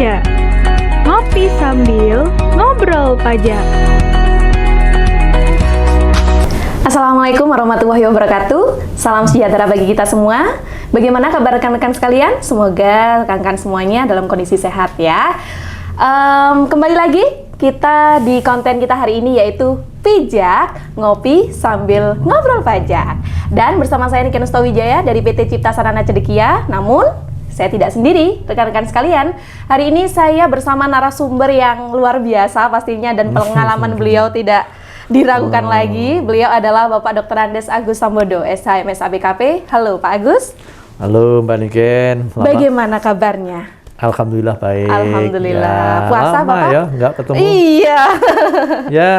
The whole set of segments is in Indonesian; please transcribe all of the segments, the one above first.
Pajak. Ngopi sambil ngobrol pajak. Assalamualaikum warahmatullahi wabarakatuh. Salam sejahtera bagi kita semua. Bagaimana kabar rekan-rekan sekalian? Semoga rekan-rekan semuanya dalam kondisi sehat ya. Kembali lagi kita di konten kita hari ini yaitu Pijak, ngopi sambil ngobrol pajak. Dan bersama saya Niken Wijaya dari PT Cipta Sarana Cedekia. Namun saya tidak sendiri, rekan-rekan sekalian. Hari ini saya bersama narasumber yang luar biasa pastinya dan pengalaman beliau tidak diragukan lagi. Beliau adalah Bapak Dr. Andes Agus Sambodo, SHMS ABKP. Halo Pak Agus. Halo Mbak Niken. Bagaimana kabarnya? Alhamdulillah baik. Alhamdulillah. Ya, puasa lama Bapak? Ya, nggak ketemu. Iya. Ya,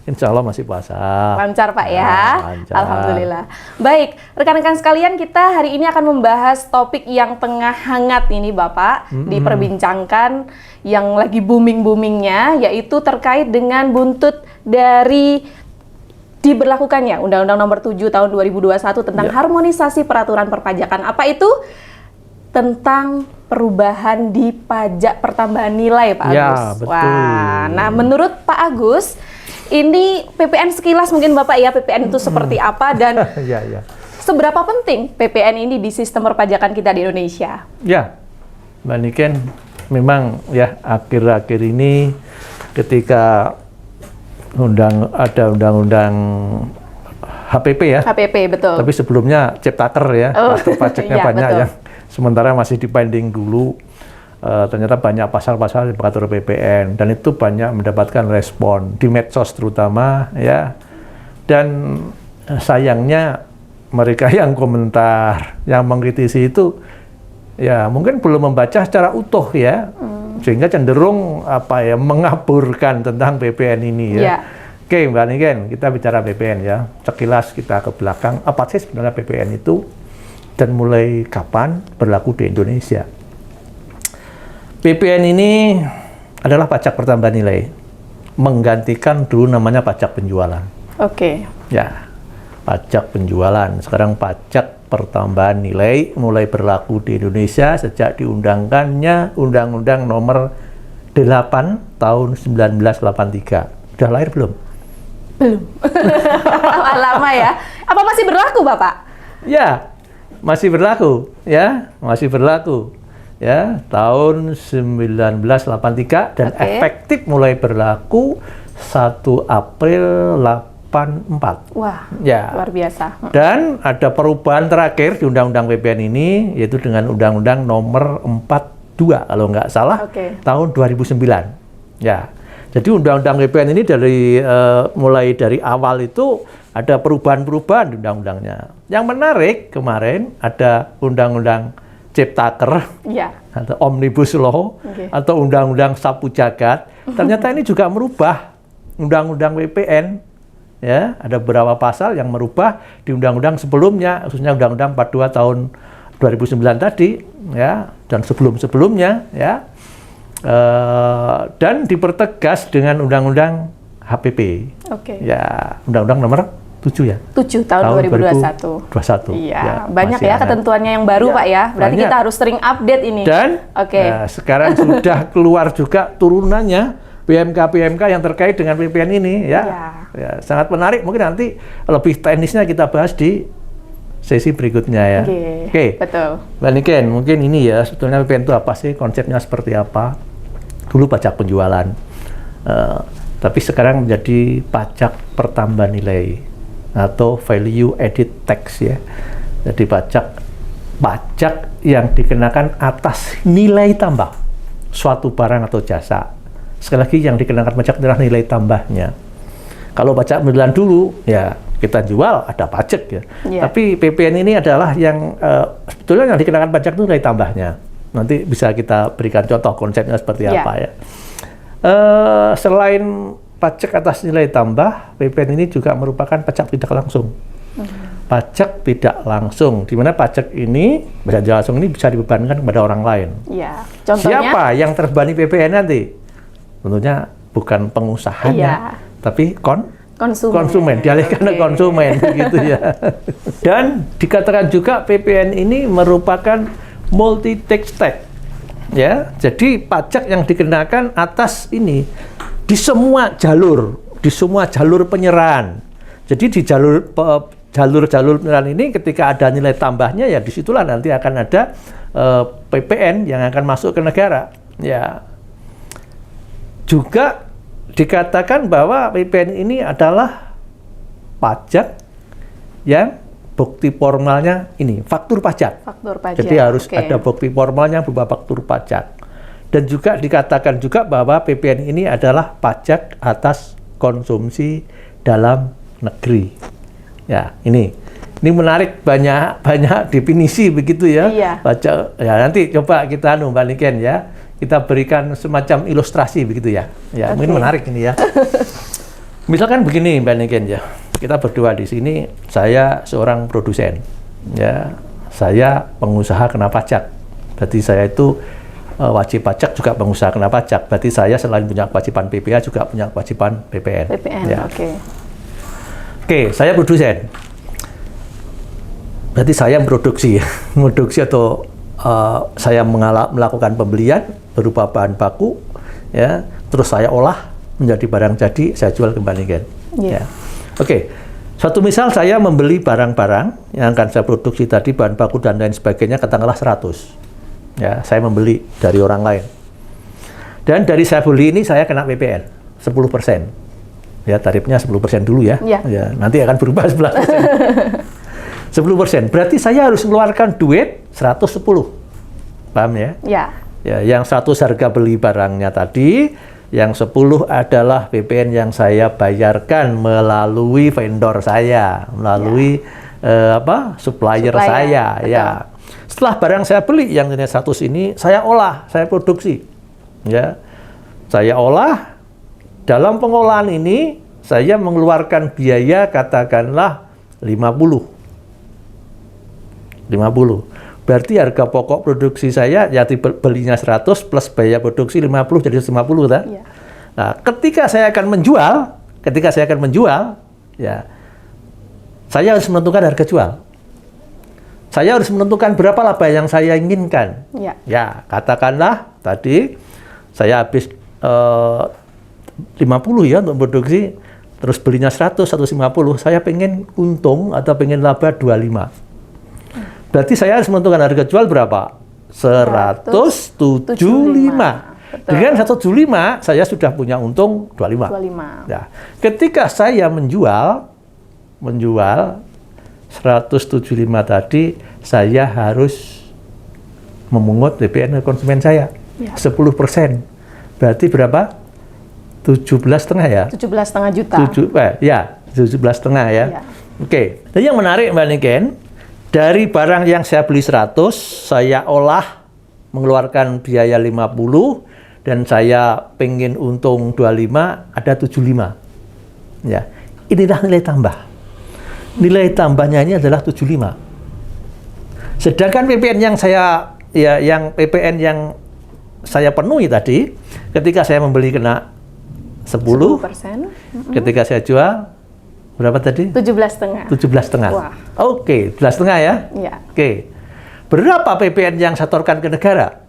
insya Allah masih puasa. Lancar Pak ya. Lancar. Alhamdulillah. Baik, rekan-rekan sekalian, kita hari ini akan membahas topik yang tengah hangat ini Bapak, diperbincangkan yang lagi booming-boomingnya, yaitu terkait dengan buntut dari diberlakukannya Undang-Undang Nomor 7 Tahun 2021 tentang harmonisasi peraturan perpajakan. Apa itu? Tentang perubahan di pajak pertambahan nilai, Pak Agus. Ya, betul. Wah, nah menurut Pak Agus, ini PPN sekilas mungkin Bapak ya, PPN itu seperti apa dan Ya. seberapa penting PPN ini di sistem perpajakan kita di Indonesia? Ya, Mbak Niken, memang ya akhir-akhir ini ketika ada undang-undang HPP ya. HPP, betul. Tapi sebelumnya Ciptaker ya, pajaknya iya, banyak betul. ya. Sementara masih dipending dulu, ternyata banyak pasal-pasal yang mengatur PPN dan itu banyak mendapatkan respon di medsos terutama ya. Dan sayangnya mereka yang komentar, yang mengkritisi itu ya mungkin belum membaca secara utuh ya, sehingga cenderung mengaburkan tentang PPN ini ya. Yeah. Oke Mbak Niken, kita bicara PPN ya. Sekilas kita ke belakang, apa sih sebenarnya PPN itu dan mulai kapan berlaku di Indonesia? PPN ini adalah pajak pertambahan nilai, menggantikan dulu namanya pajak penjualan. Oke. Ya, pajak penjualan. Sekarang pajak pertambahan nilai mulai berlaku di Indonesia sejak diundangkannya Undang-Undang Nomor 8 Tahun 1983. Sudah lahir belum? Belum. Lama ya. Apa masih berlaku, Bapak? Ya, masih berlaku. Ya, masih berlaku. Ya, tahun 1983 dan efektif mulai berlaku 1 April 84. Wah, ya. Luar biasa. Dan ada perubahan terakhir di Undang-Undang PPN ini, yaitu dengan Undang-Undang Nomor 42 kalau nggak salah, tahun 2009. Ya, jadi Undang-Undang PPN ini mulai dari awal itu ada perubahan-perubahan di undang-undangnya. Yang menarik kemarin ada Undang-Undang Ciptaker, atau Omnibus Law, atau Undang-Undang Sapu Jagat. Ternyata ini juga merubah Undang-Undang PPN. Ya, ada beberapa pasal yang merubah di undang-undang sebelumnya, khususnya Undang-Undang 42 tahun 2009 tadi, ya, dan sebelum-sebelumnya, ya, dan dipertegas dengan Undang-Undang HPP. Ya, Undang-Undang Nomor 7 ya. 7 tahun 2021. 2021. Iya, ya, banyak ya ketentuannya yang baru, Pak ya. Berarti banyak. kita harus sering update ini. Dan sekarang sudah keluar juga turunannya PMK yang terkait dengan PPN ini ya. Ya, sangat menarik. Mungkin nanti lebih teknisnya kita bahas di sesi berikutnya ya. Oke. Betul. Mbak Niken, mungkin ini ya sebetulnya PPN itu apa sih, konsepnya seperti apa? Dulu pajak penjualan, tapi sekarang menjadi pajak pertambahan nilai atau value added tax ya. Jadi pajak yang dikenakan atas nilai tambah suatu barang atau jasa. Sekali lagi yang dikenakan pajak adalah nilai tambahnya. Kalau pajak penjualan dulu ya kita jual ada pajak ya. Tapi PPN ini adalah yang sebetulnya yang dikenakan pajak itu nilai tambahnya. Nanti bisa kita berikan contoh konsepnya seperti apa ya. Selain pajak atas nilai tambah, PPN ini juga merupakan pajak tidak langsung. Pajak tidak langsung, di mana pajak ini langsung ini bisa dibebankan kepada orang lain. Ya, contohnya? Siapa yang terbebani PPN nanti? Tentunya bukan pengusahanya, tapi konsumen, dialihkan ke konsumen gitu ya. Dan dikatakan juga PPN ini merupakan multi tax. ya. Jadi pajak yang dikenakan atas ini di semua jalur penyerahan. Jadi di jalur penyerahan ini ketika ada nilai tambahnya ya disitulah nanti akan ada PPN yang akan masuk ke negara. Ya. Juga dikatakan bahwa PPN ini adalah pajak yang bukti formalnya ini faktur pajak. Faktur pajak. Jadi harus ada bukti formalnya berupa faktur pajak. Dan juga dikatakan juga bahwa PPN ini adalah pajak atas konsumsi dalam negeri. Ya, ini menarik, banyak definisi begitu ya. Iya. Pajak. Ya, nanti coba kita Mbak Niken ya. Kita berikan semacam ilustrasi begitu ya. Ya, mungkin menarik ini ya. Misalkan begini Mbak Niken ya. Kita berdua di sini, saya seorang produsen. Ya, saya pengusaha kena pajak. Berarti saya itu wajib pajak juga pengusaha kena pajak. Berarti saya selain punya kewajiban PPh juga punya kewajiban PPN. PPN, ya. Oke, saya produsen. Berarti saya produksi atau saya melakukan pembelian berupa bahan baku, ya. Terus saya olah menjadi barang jadi, saya jual kembali kan. Yeah. Ya. Oke. Suatu misal saya membeli barang-barang yang akan saya produksi tadi, bahan baku dan lain sebagainya, katakanlah 100. Ya, saya membeli dari orang lain. Dan dari saya beli ini saya kena PPN 10%. Ya, tarifnya 10% dulu ya. Yeah. Ya, nanti akan berubah 11%. 10%. Berarti saya harus mengeluarkan duit 110. Paham ya? Ya. Ya, yang 100 harga beli barangnya tadi, yang 10 adalah PPN yang saya bayarkan melalui vendor saya, melalui supplier saya. Betul. Ya. Setelah barang saya beli yang nilai 100 ini, saya olah, saya produksi. Ya. Saya olah, dalam pengolahan ini saya mengeluarkan biaya katakanlah 50. Berarti harga pokok produksi saya ya belinya 100 plus biaya produksi 50 jadi 150 kan? Ya. Nah, ketika saya akan menjual, ya saya harus menentukan harga jual. Saya harus menentukan berapa laba yang saya inginkan. Ya. Ya, katakanlah tadi saya habis 50 ya untuk produksi, terus belinya 100, 150, saya pengen untung atau pengen laba 25. Berarti saya harus menentukan harga jual berapa? 175. Dengan 175, saya sudah punya untung 25. Ya. Ketika saya menjual 175 tadi, saya harus memungut PPN ke konsumen saya. Ya. 10%. Berarti berapa? 17,5 ya? 17,5 juta. 17,5 ya. Ya. Oke. Jadi yang menarik Mbak Niken, dari barang yang saya beli 100, saya olah mengeluarkan biaya 50 dan saya pengen untung 25, ada 75. Ya. Inilah nilai tambah. Nilai tambahnya ini adalah 75. Sedangkan PPN yang penuhi tadi, ketika saya membeli kena 10%. Ketika saya jual berapa tadi? 17,5. 17,5. Wah. Oke, 17,5 ya? Iya. Oke. Berapa PPN yang saya setorkan ke negara?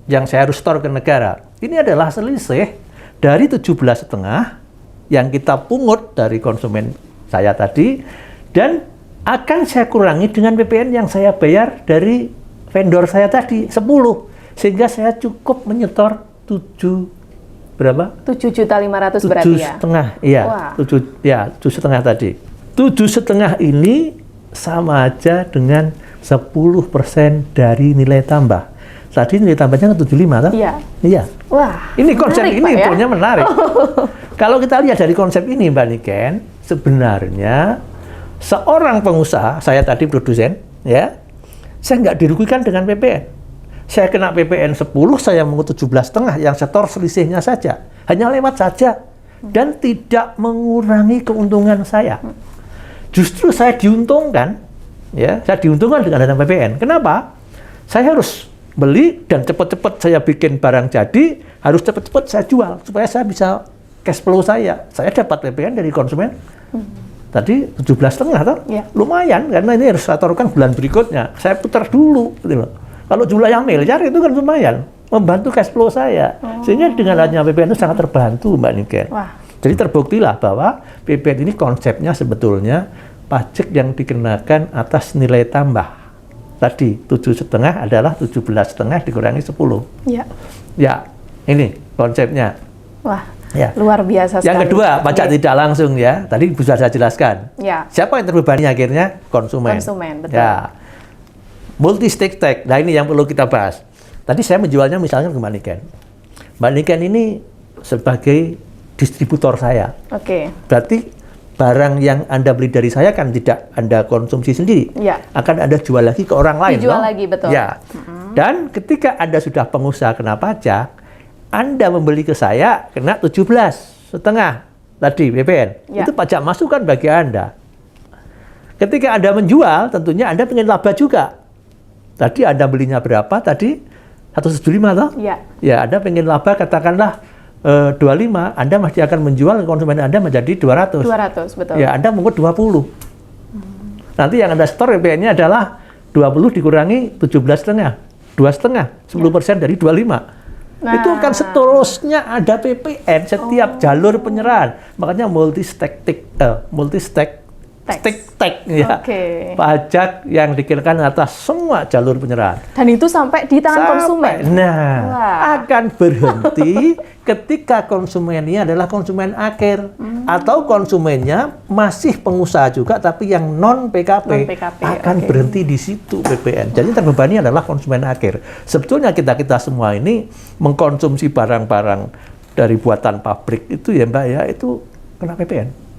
Yang saya harus setor ke negara? Ini adalah selisih dari 17,5 yang kita pungut dari konsumen saya tadi dan akan saya kurangi dengan PPN yang saya bayar dari vendor saya tadi 10. Sehingga saya cukup menyetor 7.500.000 berarti ya? 7,5, iya. 7,5 tadi. 7,5 ini sama aja dengan 10% dari nilai tambah. Tadi nilai tambahnya 75 kan? Iya. Iya. Wah, ini konsep menarik, ini Pak, punya menarik. Kalau kita lihat dari konsep ini Mbak Niken, sebenarnya seorang pengusaha, saya tadi produsen, ya, saya nggak dirugikan dengan PPN. Saya kena PPN 10, saya mengut 17,5 yang setor selisihnya saja. Hanya lewat saja. Dan tidak mengurangi keuntungan saya. Justru saya diuntungkan, ya, saya diuntungkan dengan dana PPN. Kenapa? Saya harus beli dan cepat-cepat saya bikin barang jadi, harus cepat-cepat saya jual supaya saya bisa cash flow saya. Saya dapat PPN dari konsumen. Tadi 17,5 toh? Ya. Lumayan karena ini harus saya setorkan bulan berikutnya. Saya putar dulu gitu loh. Kalau jumlahnya miliar itu kan lumayan. membantu cash flow saya. Sehingga dengan adanya PPN itu sangat terbantu, Mbak Niken. Wah. Jadi terbuktilah bahwa PPN ini konsepnya sebetulnya pajak yang dikenakan atas nilai tambah. Tadi 7,5 adalah 17,5 dikurangi 10. Ya. Ya, ini konsepnya. Wah, ya. Luar biasa sekali. Yang kedua, pajak tidak langsung ya. Tadi bisa saya jelaskan. Ya. Siapa yang terbebani akhirnya? Konsumen. Konsumen, betul. Ya. Multi-stake tax. Nah, ini yang perlu kita bahas. Tadi saya menjualnya misalnya ke Mbak Niken. Mbak Niken ini sebagai distributor saya. Oke. Berarti barang yang Anda beli dari saya kan tidak Anda konsumsi sendiri. Ya. Akan Anda jual lagi ke orang lain. Dijual lagi, betul. Ya. Dan ketika Anda sudah pengusaha kena pajak, Anda membeli ke saya kena 17,5 tadi PPN. Ya. Itu pajak masukan bagi Anda. Ketika Anda menjual, tentunya Anda pengen laba juga. Tadi Anda belinya berapa tadi? 175 toh? Ya. Ya, Anda pengen laba katakanlah 25, Anda masih akan menjual ke konsumen Anda menjadi 200. 200, betul. Ya, Anda mengut 20. Nanti yang Anda store PPN-nya adalah 20 dikurangi 17,5. 2,5, 10% dari 25. Nah. Itu kan seterusnya ada PPN setiap jalur penyerahan. Makanya multi-stake tax ya. Oke. Pajak yang dikenakan atas semua jalur penyerahan. Dan itu sampai di tangan konsumen. Nah, Wah. akan berhenti ketika konsumennya adalah konsumen akhir atau konsumennya masih pengusaha juga tapi yang non PKP, akan berhenti di situ PPN. Jadi terbebani adalah konsumen akhir. Sebetulnya kita semua ini mengkonsumsi barang-barang dari buatan pabrik itu ya Mbak ya, itu kena PPN.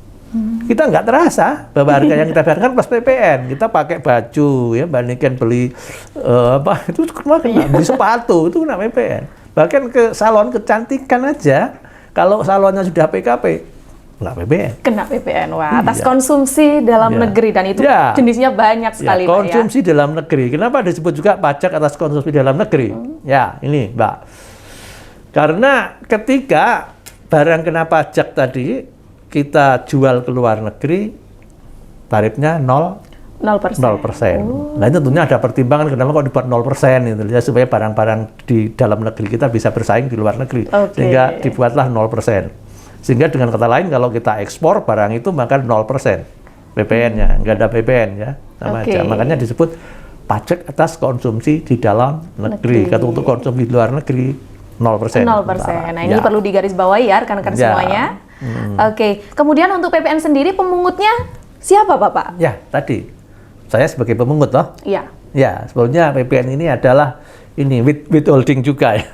Kita nggak terasa bahwa harga yang kita bayarkan plus PPN. Kita pakai baju ya, Mbak Niken beli itu kena beli sepatu itu kena PPN. Bahkan ke salon kecantikan aja, kalau salonnya sudah PKP, kena PPN. Kena PPN, wah. Atas konsumsi dalam negeri dan itu jenisnya banyak sekali, Pak. Konsumsi dalam negeri. Kenapa disebut juga pajak atas konsumsi dalam negeri? Ya, ini Mbak. Karena ketika barang kena pajak tadi kita jual ke luar negeri, tarifnya 0%. Nah, itu tentunya ada pertimbangan kenapa kok dibuat 0% itu ya, supaya barang-barang di dalam negeri kita bisa bersaing di luar negeri. Sehingga dibuatlah 0%. Sehingga dengan kata lain kalau kita ekspor barang itu maka 0% PPN-nya, nggak ada PPN ya. Sama aja. Makanya disebut pajak atas konsumsi di dalam negeri. Kalau untuk konsumsi di luar negeri 0%. 0%. Nah, ini perlu digarisbawahi ya rekan-rekan semuanya. Oke. Kemudian untuk PPN sendiri pemungutnya siapa, Bapak? Ya, tadi saya sebagai pemungut toh. Iya. Ya, sebetulnya PPN ini adalah ini withholding juga ya.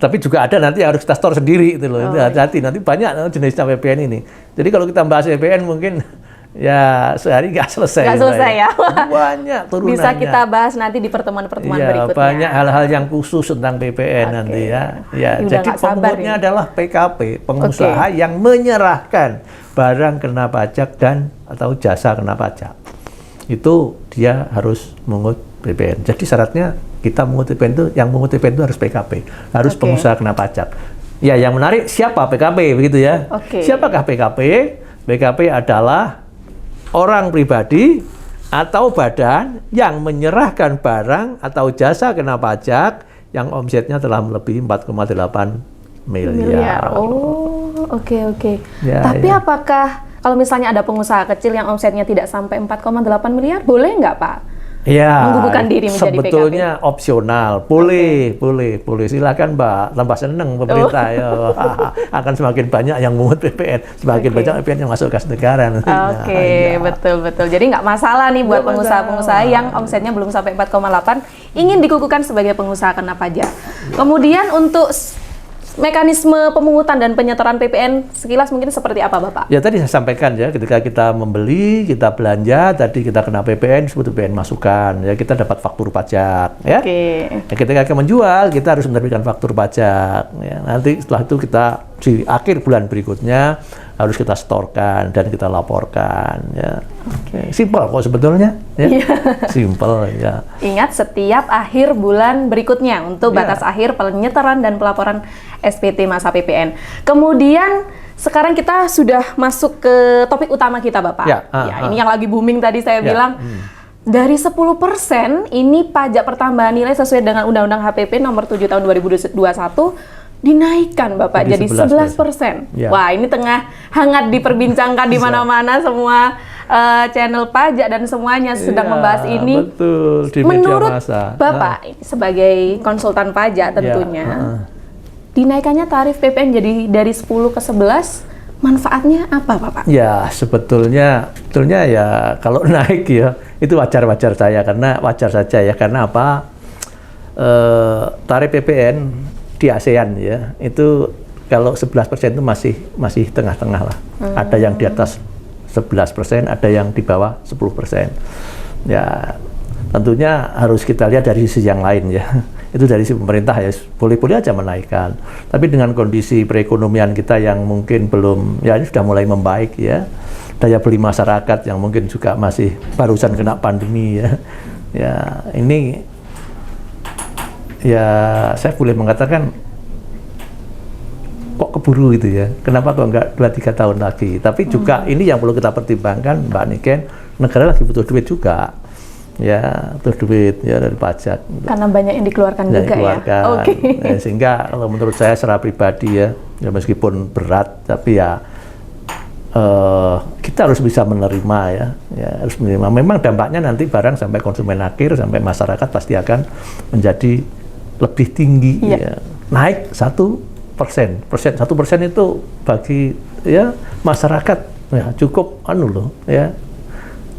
Tapi juga ada nanti harus kita store sendiri itu loh. Hati-hati nanti banyak jenisnya PPN ini. Jadi kalau kita bahas PPN mungkin ya sehari nggak selesai. Nggak selesai ya. Banyak turunannya. Bisa kita bahas nanti di pertemuan-pertemuan berikutnya. Banyak hal-hal yang khusus tentang PPN nanti ya. Ya, jadi pemungutnya adalah PKP, pengusaha yang menyerahkan barang kena pajak dan atau jasa kena pajak. Itu dia harus mengut PPN. Jadi syaratnya kita mengut PPN itu, yang mengut PPN itu harus PKP, harus pengusaha kena pajak. Ya, yang menarik siapa PKP begitu ya? Siapakah PKP? PKP adalah orang pribadi atau badan yang menyerahkan barang atau jasa kena pajak yang omsetnya telah melebihi 4,8 miliar. Oke. Tapi apakah kalau misalnya ada pengusaha kecil yang omsetnya tidak sampai 4,8 miliar, boleh nggak, Pak? Ya, menggugurkan diri menjadi sebetulnya PKP. Opsional, boleh. Silakan Mbak, tambah seneng pemerintah ya. Akan semakin banyak yang mengut PPN, semakin banyak PPN yang masuk kas negara. Betul. Jadi nggak masalah nih buat pengusaha-pengusaha yang omsetnya belum sampai 4,8 ingin dikukuhkan sebagai pengusaha kena pajak. Kemudian untuk mekanisme pemungutan dan penyetoran PPN sekilas mungkin seperti apa, Bapak? Ya tadi saya sampaikan ya, ketika kita membeli, kita belanja, tadi kita kena PPN, disebut PPN masukan, ya kita dapat faktur pajak, ya. Ya, ketika kita menjual, kita harus menerbitkan faktur pajak. Ya, nanti setelah itu kita di akhir bulan berikutnya harus kita setorkan dan kita laporkan. Ya. Simpel kok sebetulnya. Ya. Simpel ya. Ingat setiap akhir bulan berikutnya untuk batas akhir penyetoran dan pelaporan SPT masa PPN. Kemudian sekarang kita sudah masuk ke topik utama kita, Bapak. Ini yang lagi booming tadi saya bilang. dari 10% ini pajak pertambahan nilai sesuai dengan Undang-Undang HPP nomor 7 tahun 2021 dinaikkan Bapak jadi 11%. Ya. Wah, ini tengah hangat diperbincangkan di mana-mana, semua channel pajak dan semuanya sedang membahas ini. Betul, di menurut media massa. Bapak sebagai konsultan pajak tentunya, dinaikannya tarif PPN jadi dari 10 ke 11, manfaatnya apa Bapak? Ya, sebetulnya ya kalau naik ya itu wajar-wajar saja ya, karena apa? Tarif PPN di ASEAN ya itu kalau 11% itu masih tengah-tengah lah. Ada yang di atas 11%, ada yang di bawah 10%. Ya tentunya harus kita lihat dari sisi yang lain ya. Itu dari sisi pemerintah ya boleh-boleh aja menaikkan. Tapi dengan kondisi perekonomian kita yang mungkin belum, ya ini sudah mulai membaik ya. Daya beli masyarakat yang mungkin juga masih barusan kena pandemi ya. Ya ini ya saya boleh mengatakan kok keburu gitu ya. Kenapa kok enggak 2-3 tahun lagi? Tapi juga ini yang perlu kita pertimbangkan Mbak Niken, negara lagi butuh duit juga. Ya, butuh duit ya dari pajak. Karena banyak yang dikeluarkan juga ya. Okay. Sehingga kalau menurut saya secara pribadi ya meskipun berat tapi ya kita harus bisa menerima ya harus menerima. Memang dampaknya nanti barang sampai konsumen akhir, sampai masyarakat pasti akan menjadi lebih tinggi ya. Naik 1%. 1% itu bagi ya masyarakat ya cukup ya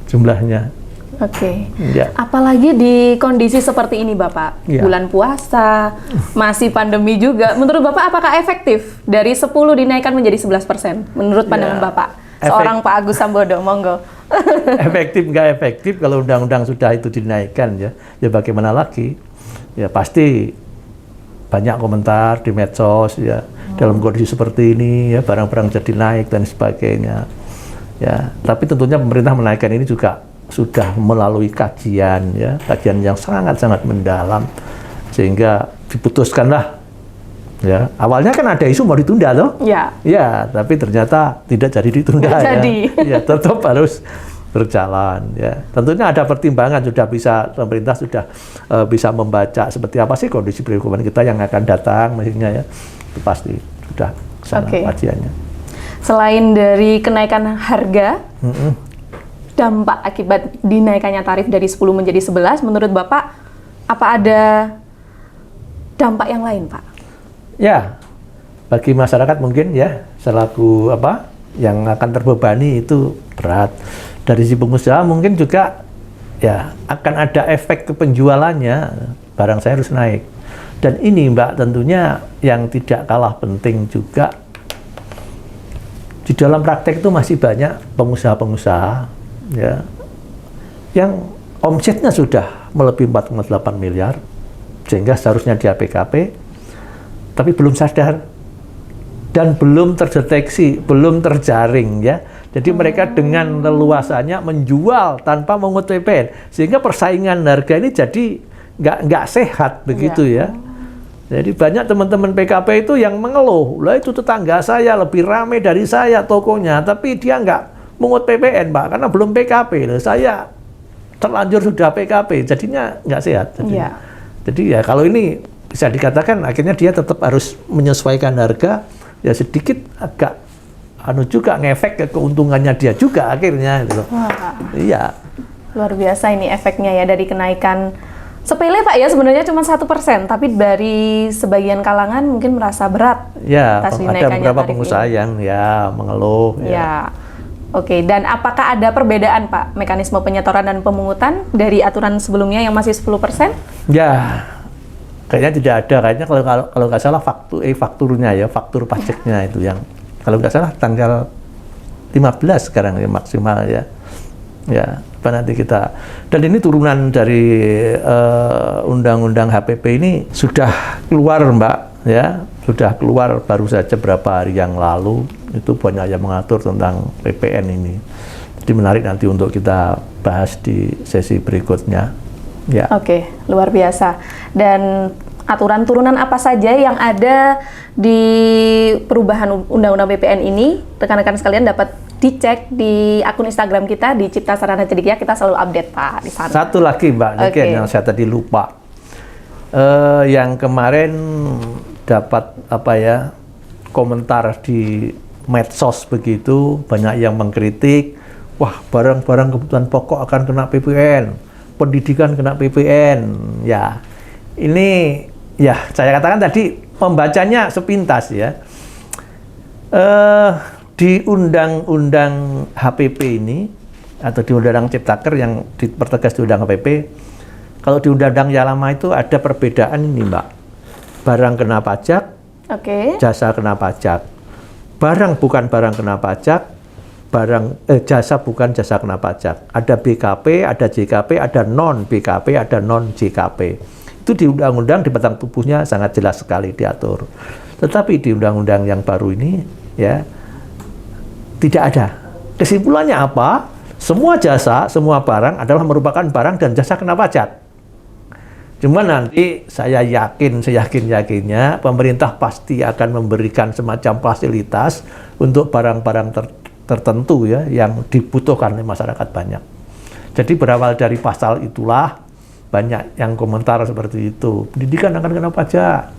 jumlahnya. Oke. Apalagi di kondisi seperti ini Bapak, bulan puasa, masih pandemi juga. Menurut Bapak apakah efektif dari 10 dinaikkan menjadi 11%? Menurut pandangan Bapak, seorang Pak Agus Sambodo, monggo. Efektif nggak efektif kalau undang-undang sudah itu dinaikkan ya bagaimana lagi? Ya pasti banyak komentar di medsos ya dalam kondisi seperti ini ya barang-barang jadi naik dan sebagainya. Ya, tapi tentunya pemerintah menaikkan ini juga sudah melalui kajian yang sangat-sangat mendalam sehingga diputuskanlah ya. Awalnya kan ada isu mau ditunda toh? Ya, tapi ternyata tidak jadi ditunda ya, tetap harus berjalan ya. Tentunya ada pertimbangan, pemerintah sudah bisa membaca seperti apa sih kondisi perekonomian kita yang akan datang mestinya ya. Itu pasti sudah sana kajiannya. Selain dari kenaikan harga, dampak akibat dinaikannya tarif dari 10 menjadi 11, menurut Bapak apa ada dampak yang lain, Pak? Ya, bagi masyarakat mungkin ya selaku yang akan terbebani itu berat. Dari si pengusaha mungkin juga ya akan ada efek ke penjualannya, barang saya harus naik. Dan ini Mbak tentunya yang tidak kalah penting juga, di dalam praktek itu masih banyak pengusaha-pengusaha ya yang omsetnya sudah melebihi 4,8 miliar sehingga seharusnya dia PKP tapi belum sadar dan belum terdeteksi, belum terjaring ya. Jadi mereka dengan leluasanya menjual tanpa mengut PPN sehingga persaingan harga ini jadi nggak sehat begitu ya. Jadi banyak teman-teman PKP itu yang mengeluh, lah itu tetangga saya lebih ramai dari saya tokonya, tapi dia nggak mengut PPN Pak, karena belum PKP. Saya terlanjur sudah PKP, jadinya nggak sehat. Jadi ya kalau ini bisa dikatakan akhirnya dia tetap harus menyesuaikan harga, ya sedikit agak juga ngefek ke keuntungannya dia juga akhirnya gitu. Wah. Iya. Luar biasa ini efeknya ya dari kenaikan sepele Pak ya, sebenarnya cuma 1%, tapi dari sebagian kalangan mungkin merasa berat. Ya, ada beberapa pengusaha yang ya mengeluh. Ya. Oke, dan apakah ada perbedaan Pak mekanisme penyetoran dan pemungutan dari aturan sebelumnya yang masih 10%? Ya, kayaknya tidak ada. Kayaknya kalau nggak salah fakturnya ya, faktur pajaknya itu yang kalau nggak salah tanggal 15 sekarang ya maksimal ya. Ya, apa nanti kita, dan ini turunan dari undang-undang HPP ini sudah keluar Mbak ya, sudah keluar baru saja beberapa hari yang lalu. Itu banyak yang mengatur tentang PPN ini. Jadi menarik nanti untuk kita bahas di sesi berikutnya. Ya. Oke, luar biasa. Dan aturan turunan apa saja yang ada di perubahan Undang-Undang PPN ini, rekan-rekan sekalian dapat dicek di akun Instagram kita di Cipta Sarana Cendekia, kita selalu update Pak di sana. Satu lagi Mbak Niken yang saya tadi lupa. Yang kemarin dapat komentar di medsos begitu, banyak yang mengkritik, wah barang-barang kebutuhan pokok akan kena PPN, pendidikan kena PPN. Ya, ini ya saya katakan tadi pembacanya sepintas ya. Di undang-undang HPP ini atau di undang-undang Ciptaker yang dipertegas di undang HPP, kalau di undang-undang yang lama itu ada perbedaan ini Mbak, barang kena pajak, jasa kena pajak, barang bukan barang kena pajak, jasa bukan jasa kena pajak, ada BKP, ada JKP, ada non BKP, ada non JKP. Itu di undang-undang di batang tubuhnya sangat jelas sekali diatur. Tetapi di undang-undang yang baru ini ya tidak ada. Kesimpulannya apa? Semua jasa, semua barang adalah merupakan barang dan jasa kena pajak. Cuma nanti saya yakin, seyakin-yakinnya pemerintah pasti akan memberikan semacam fasilitas untuk barang-barang tertentu ya yang dibutuhkan oleh masyarakat banyak. Jadi berawal dari pasal itulah banyak yang komentar seperti itu. Pendidikan akan kena pajak,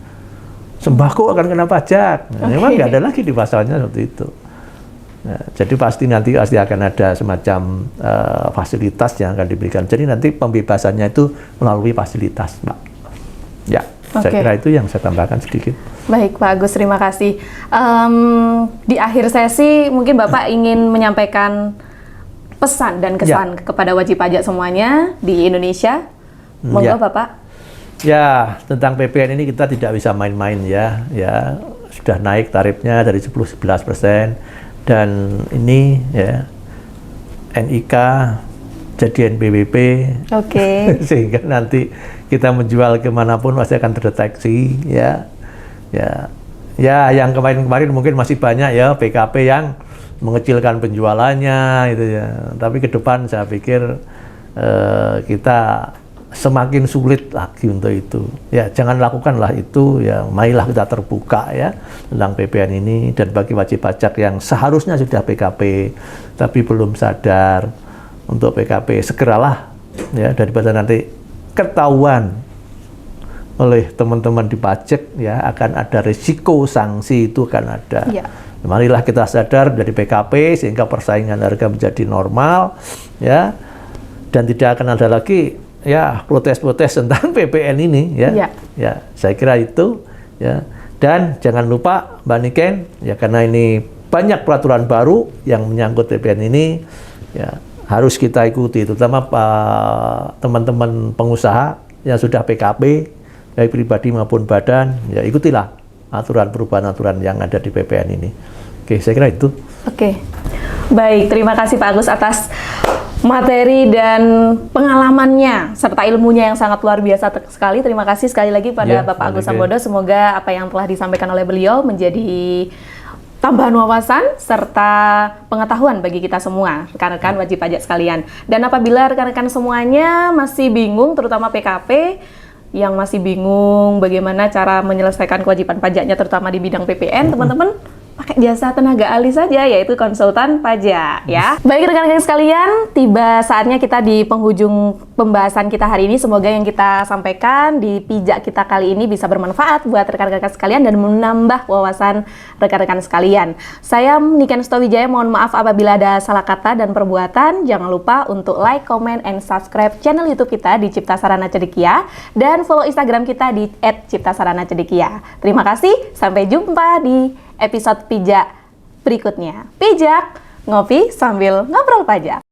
sembako akan kena pajak. Memang nggak ada lagi di pasalnya seperti itu. Nah, jadi pasti nanti akan ada semacam fasilitas yang akan diberikan. Jadi nanti pembebasannya itu melalui fasilitas, Pak. Ya, saya kira itu yang saya tambahkan sedikit. Baik, Pak Agus, terima kasih. Di akhir sesi mungkin Bapak ingin menyampaikan pesan dan kesan kepada wajib pajak semuanya di Indonesia. Monggo Bapak. Ya, tentang PPN ini kita tidak bisa main-main ya. Ya, sudah naik tarifnya dari 10-11%. Dan ini ya NIK jadi NPWP, sehingga nanti kita menjual kemanapun pasti akan terdeteksi ya. Yang kemarin-kemarin mungkin masih banyak ya PKP yang mengecilkan penjualannya itu ya. Tapi ke depan saya pikir kita semakin sulit lagi untuk itu. Ya, jangan lakukanlah itu ya. Marilah kita terbuka ya tentang PPN ini, dan bagi wajib pajak yang seharusnya sudah PKP tapi belum sadar untuk PKP, segeralah ya, daripada nanti ketahuan oleh teman-teman di pajak ya, akan ada risiko sanksi itu akan ada. Marilah kita sadar dari PKP sehingga persaingan harga menjadi normal ya, dan tidak akan ada lagi ya protes-protes tentang PPN ini ya. Ya, saya kira itu ya. Dan jangan lupa Mbak Niken ya, karena ini banyak peraturan baru yang menyangkut PPN ini ya, harus kita ikuti, terutama teman-teman pengusaha yang sudah PKP baik pribadi maupun badan ya, ikutilah perubahan aturan yang ada di PPN ini. Oke, saya kira itu. Baik, terima kasih Pak Agus atas materi dan pengalamannya serta ilmunya yang sangat luar biasa sekali. Terima kasih sekali lagi pada Bapak Agus Sambodo. Semoga apa yang telah disampaikan oleh beliau menjadi tambahan wawasan serta pengetahuan bagi kita semua, rekan-rekan wajib pajak sekalian. Dan apabila rekan-rekan semuanya masih bingung, terutama PKP yang masih bingung bagaimana cara menyelesaikan kewajiban pajaknya terutama di bidang PPN, teman-teman pakai jasa tenaga ahli saja, yaitu konsultan pajak ya. Baik rekan-rekan sekalian, tiba saatnya kita di penghujung pembahasan kita hari ini. Semoga yang kita sampaikan di pijak kita kali ini bisa bermanfaat buat rekan-rekan sekalian dan menambah wawasan rekan-rekan sekalian. Saya Niken Stowijaya, mohon maaf apabila ada salah kata dan perbuatan. Jangan lupa untuk like, comment, and subscribe channel YouTube kita di Cipta Sarana Cendekia dan follow Instagram kita di @ciptasaranacendekia. Terima kasih, sampai jumpa di episode pijak berikutnya. Pijak, ngopi sambil ngobrol pajak.